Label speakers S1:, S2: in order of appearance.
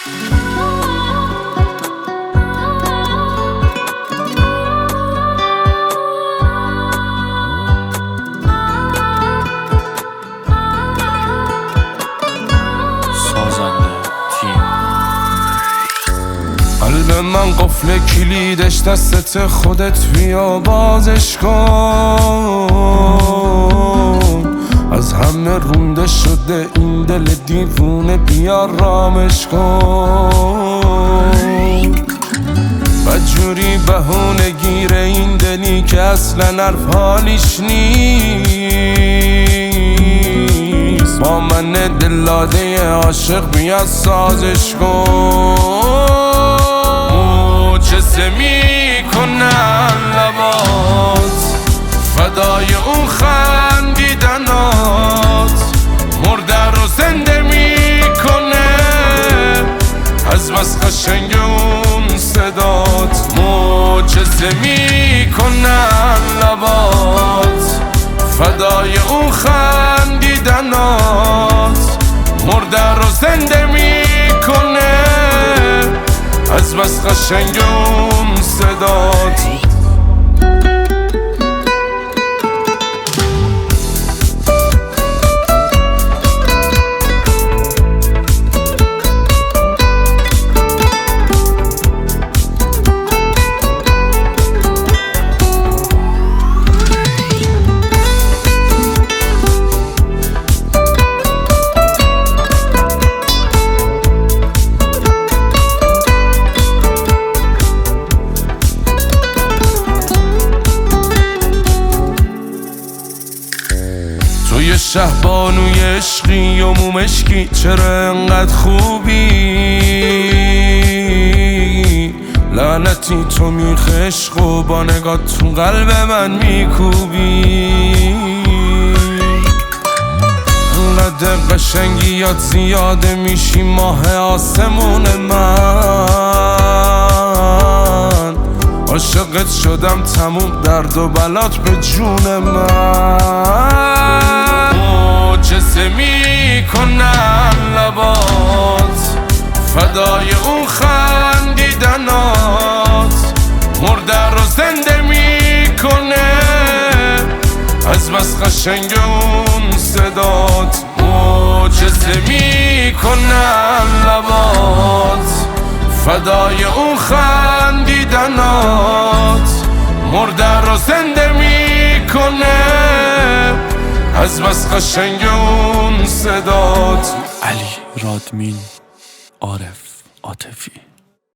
S1: قلب من قفل کلیدش دستت، خودت بیا بازش کن. از همه رونده شده این دل دیوونه، بیا رامش کن. بدجوری بهونه گیره این دلی که اصلا حرف حالیش نیست. با من دلاده عاشق بیا سازش کن. معجزه میکنن لبات، فدای اون خندیدنات. مرده رو زنده میکنه از بس قشنگ اون صدات. معجزه میکنن لبات، فدای اون خندیدنات. مرده رو زنده میکنه از بس قشنگ اون صدات. توی شهبانوی عشقی و مومشکی، چرا انقدر خوبی؟ لعنتی تو میخ عشق و با نگاه تو قلب من میکوبی. انقدر قشنگیات زیاده میشی ماه آسمون من. عاشقت شدم تموم درد و بلات به جون من. معجزه میکنن لبات، فدای اون خندیدنات. مرده رو زنده میکنه از بس قشنگ اون صدات. معجزه میکنن لبات، فدای اون خندیدنات. مرده رو زنده میکنه از بس قشنگ اون صدات.
S2: علی رادمین، عارف عاطفی.